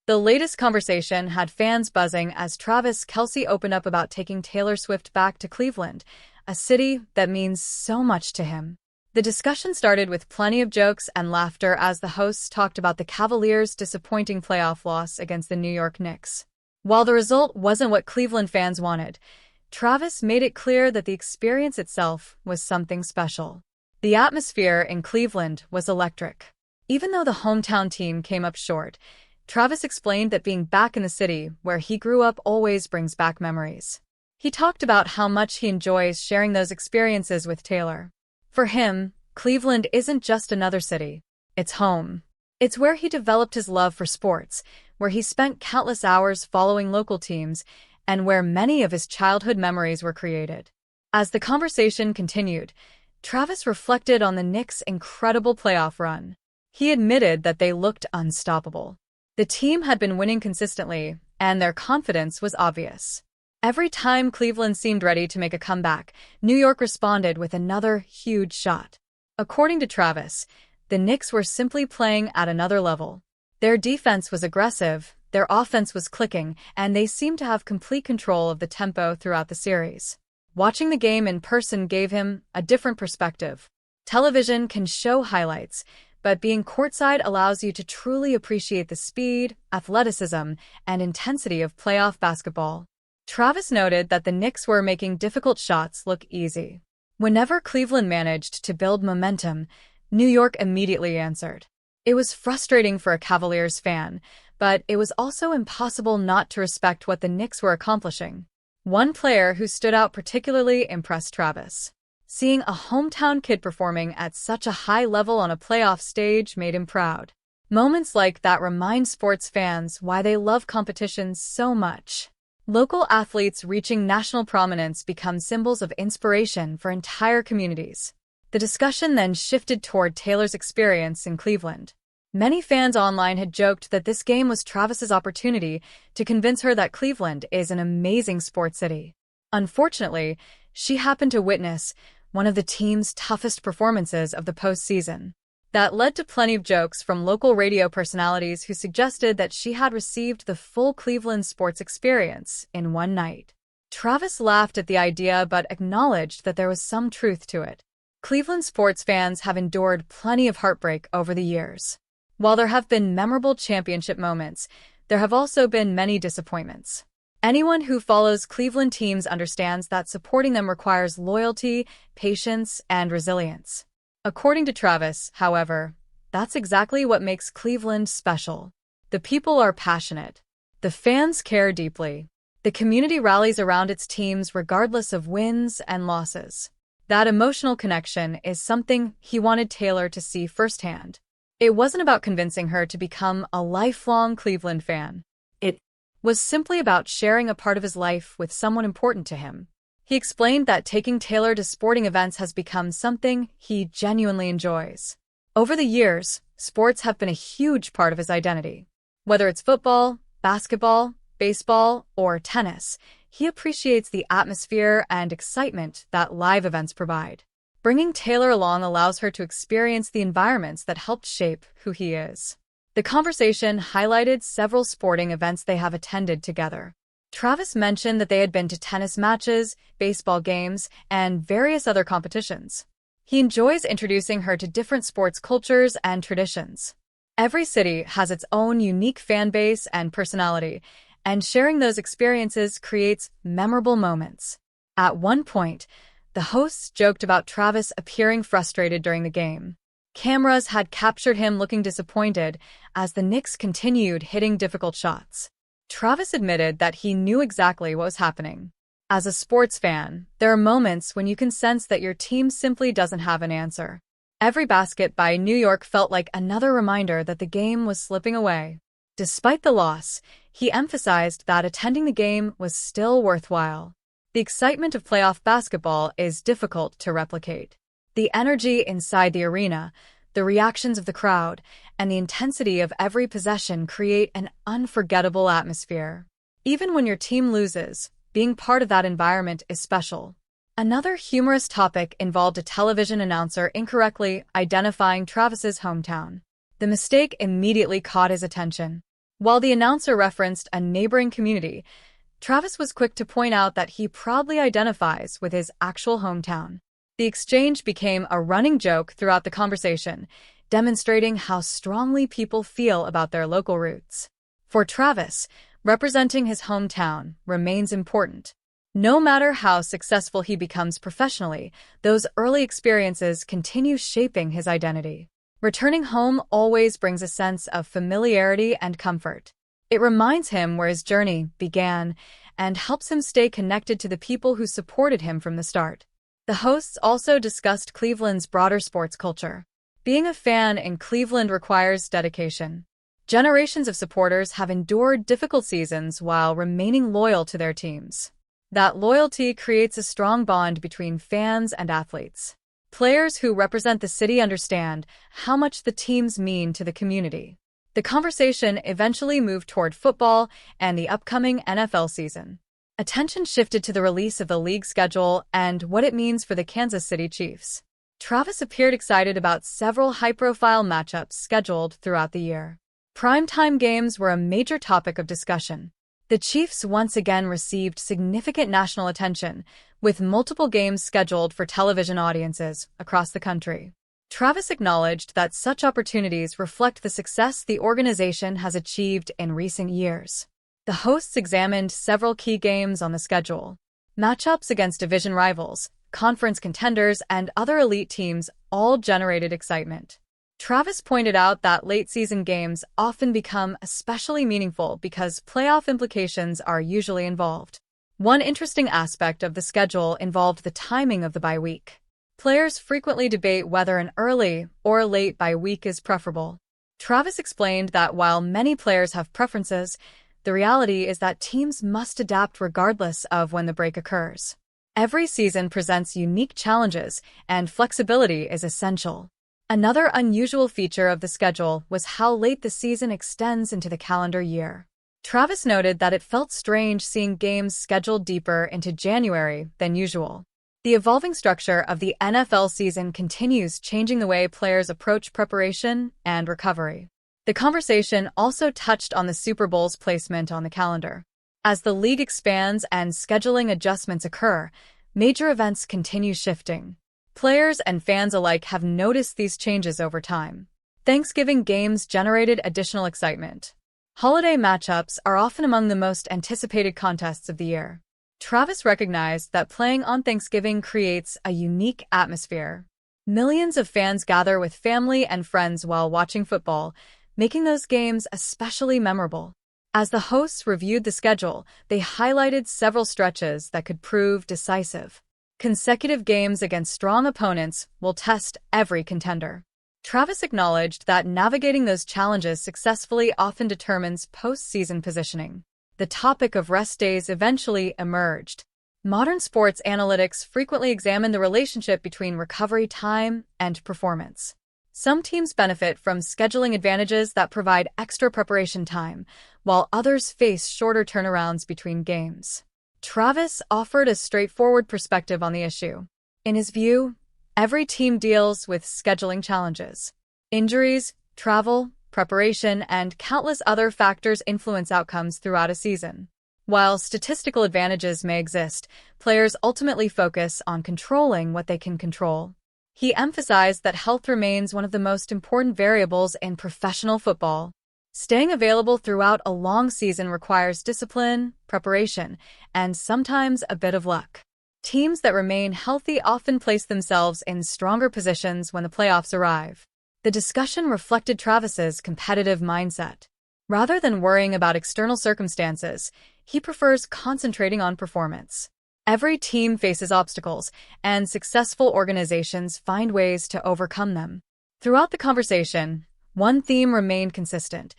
The latest conversation had fans buzzing as Travis Kelce opened up about taking Taylor Swift back to Cleveland, a city that means so much to him. The discussion started with plenty of jokes and laughter as the hosts talked about the Cavaliers' disappointing playoff loss against the New York Knicks. While the result wasn't what Cleveland fans wanted, Travis made it clear that the experience itself was something special. The atmosphere in Cleveland was electric. Even though the hometown team came up short, Travis explained that being back in the city where he grew up always brings back memories. He talked about how much he enjoys sharing those experiences with Taylor. For him, Cleveland isn't just another city. It's home. It's where he developed his love for sports, where he spent countless hours following local teams, and where many of his childhood memories were created. As the conversation continued, Travis reflected on the Knicks' incredible playoff run. He admitted that they looked unstoppable. The team had been winning consistently, and their confidence was obvious. Every time Cleveland seemed ready to make a comeback, New York responded with another huge shot. According to Travis, the Knicks were simply playing at another level. Their defense was aggressive, their offense was clicking, and they seemed to have complete control of the tempo throughout the series. Watching the game in person gave him a different perspective. Television can show highlights, but being courtside allows you to truly appreciate the speed, athleticism, and intensity of playoff basketball. Travis noted that the Knicks were making difficult shots look easy. Whenever Cleveland managed to build momentum, New York immediately answered. It was frustrating for a Cavaliers fan, but it was also impossible not to respect what the Knicks were accomplishing. One player who stood out particularly impressed Travis. Seeing a hometown kid performing at such a high level on a playoff stage made him proud. Moments like that remind sports fans why they love competitions so much. Local athletes reaching national prominence become symbols of inspiration for entire communities. The discussion then shifted toward Taylor's experience in Cleveland. Many fans online had joked that this game was Travis's opportunity to convince her that Cleveland is an amazing sports city. Unfortunately, she happened to witness one of the team's toughest performances of the postseason. That led to plenty of jokes from local radio personalities who suggested that she had received the full Cleveland sports experience in one night. Travis laughed at the idea but acknowledged that there was some truth to it. Cleveland sports fans have endured plenty of heartbreak over the years. While there have been memorable championship moments, there have also been many disappointments. Anyone who follows Cleveland teams understands that supporting them requires loyalty, patience, and resilience. According to Travis, however, that's exactly what makes Cleveland special. The people are passionate. The fans care deeply. The community rallies around its teams regardless of wins and losses. That emotional connection is something he wanted Taylor to see firsthand. It wasn't about convincing her to become a lifelong Cleveland fan. It was simply about sharing a part of his life with someone important to him. He explained that taking Taylor to sporting events has become something he genuinely enjoys. Over the years, sports have been a huge part of his identity. Whether it's football, basketball, baseball, or tennis, he appreciates the atmosphere and excitement that live events provide. Bringing Taylor along allows her to experience the environments that helped shape who he is. The conversation highlighted several sporting events they have attended together. Travis mentioned that they had been to tennis matches, baseball games, and various other competitions. He enjoys introducing her to different sports cultures and traditions. Every city has its own unique fan base and personality, and sharing those experiences creates memorable moments. At one point, the hosts joked about Travis appearing frustrated during the game. Cameras had captured him looking disappointed as the Knicks continued hitting difficult shots. Travis admitted that he knew exactly what was happening. As a sports fan, there are moments when you can sense that your team simply doesn't have an answer. Every basket by New York felt like another reminder that the game was slipping away. Despite the loss, he emphasized that attending the game was still worthwhile. The excitement of playoff basketball is difficult to replicate. The energy inside the arena, the reactions of the crowd, and the intensity of every possession create an unforgettable atmosphere. Even when your team loses, being part of that environment is special. Another humorous topic involved a television announcer incorrectly identifying Travis's hometown. The mistake immediately caught his attention. While the announcer referenced a neighboring community, Travis was quick to point out that he proudly identifies with his actual hometown. The exchange became a running joke throughout the conversation, demonstrating how strongly people feel about their local roots. For Travis, representing his hometown remains important. No matter how successful he becomes professionally, those early experiences continue shaping his identity. Returning home always brings a sense of familiarity and comfort. It reminds him where his journey began and helps him stay connected to the people who supported him from the start. The hosts also discussed Cleveland's broader sports culture. Being a fan in Cleveland requires dedication. Generations of supporters have endured difficult seasons while remaining loyal to their teams. That loyalty creates a strong bond between fans and athletes. Players who represent the city understand how much the teams mean to the community. The conversation eventually moved toward football and the upcoming NFL season. Attention shifted to the release of the league schedule and what it means for the Kansas City Chiefs. Travis appeared excited about several high-profile matchups scheduled throughout the year. Primetime games were a major topic of discussion. The Chiefs once again received significant national attention, with multiple games scheduled for television audiences across the country. Travis acknowledged that such opportunities reflect the success the organization has achieved in recent years. The hosts examined several key games on the schedule. Matchups against division rivals, conference contenders, and other elite teams all generated excitement. Travis pointed out that late-season games often become especially meaningful because playoff implications are usually involved. One interesting aspect of the schedule involved the timing of the bye week. Players frequently debate whether an early or late bye week is preferable. Travis explained that while many players have preferences, the reality is that teams must adapt regardless of when the break occurs. Every season presents unique challenges, and flexibility is essential. Another unusual feature of the schedule was how late the season extends into the calendar year. Travis noted that it felt strange seeing games scheduled deeper into January than usual. The evolving structure of the NFL season continues changing the way players approach preparation and recovery. The conversation also touched on the Super Bowl's placement on the calendar. As the league expands and scheduling adjustments occur, major events continue shifting. Players and fans alike have noticed these changes over time. Thanksgiving games generated additional excitement. Holiday matchups are often among the most anticipated contests of the year. Travis recognized that playing on Thanksgiving creates a unique atmosphere. Millions of fans gather with family and friends while watching football, making those games especially memorable. As the hosts reviewed the schedule, they highlighted several stretches that could prove decisive. Consecutive games against strong opponents will test every contender. Travis acknowledged that navigating those challenges successfully often determines postseason positioning. The topic of rest days eventually emerged. Modern sports analytics frequently examine the relationship between recovery time and performance. Some teams benefit from scheduling advantages that provide extra preparation time, while others face shorter turnarounds between games. Travis offered a straightforward perspective on the issue. In his view, every team deals with scheduling challenges. Injuries, travel, preparation, and countless other factors influence outcomes throughout a season. While statistical advantages may exist, players ultimately focus on controlling what they can control. He emphasized that health remains one of the most important variables in professional football. Staying available throughout a long season requires discipline, preparation, and sometimes a bit of luck. Teams that remain healthy often place themselves in stronger positions when the playoffs arrive. The discussion reflected Travis's competitive mindset. Rather than worrying about external circumstances, he prefers concentrating on performance. Every team faces obstacles, and successful organizations find ways to overcome them. Throughout the conversation, one theme remained consistent: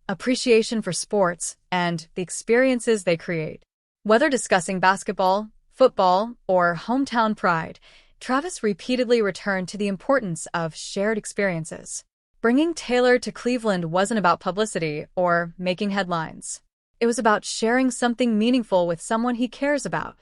appreciation for sports and the experiences they create. Whether discussing basketball, football, or hometown pride, Travis repeatedly returned to the importance of shared experiences. Bringing Taylor to Cleveland wasn't about publicity or making headlines. It was about sharing something meaningful with someone he cares about.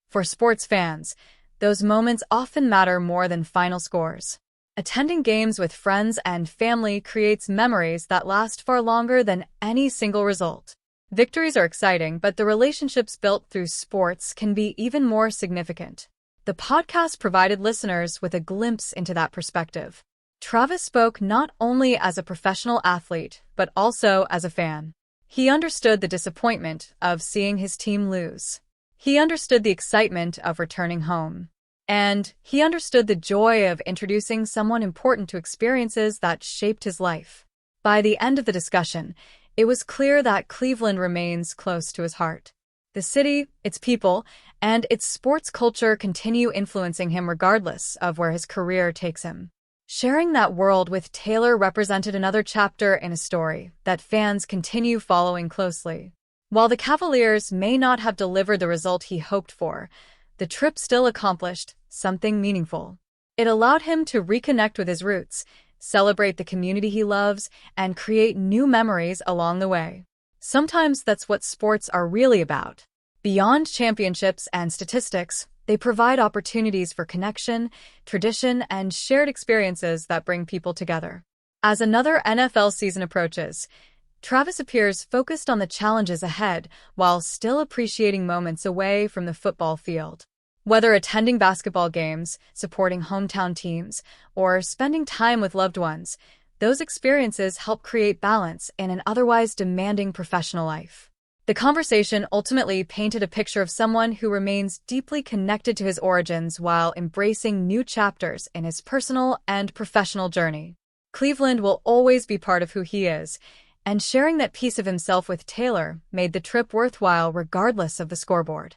For sports fans, those moments often matter more than final scores. Attending games with friends and family creates memories that last far longer than any single result. Victories are exciting, but the relationships built through sports can be even more significant. The podcast provided listeners with a glimpse into that perspective. Travis spoke not only as a professional athlete, but also as a fan. He understood the disappointment of seeing his team lose. He understood the excitement of returning home. And he understood the joy of introducing someone important to experiences that shaped his life. By the end of the discussion, it was clear that Cleveland remains close to his heart. The city, its people, and its sports culture continue influencing him regardless of where his career takes him. Sharing that world with Taylor represented another chapter in a story that fans continue following closely. While the Cavaliers may not have delivered the result he hoped for, the trip still accomplished something meaningful. It allowed him to reconnect with his roots, celebrate the community he loves, and create new memories along the way. Sometimes that's what sports are really about. Beyond championships and statistics, they provide opportunities for connection, tradition, and shared experiences that bring people together. As another NFL season approaches, Travis appears focused on the challenges ahead while still appreciating moments away from the football field. Whether attending basketball games, supporting hometown teams, or spending time with loved ones, those experiences help create balance in an otherwise demanding professional life. The conversation ultimately painted a picture of someone who remains deeply connected to his origins while embracing new chapters in his personal and professional journey. Cleveland will always be part of who he is, and sharing that piece of himself with Taylor made the trip worthwhile regardless of the scoreboard.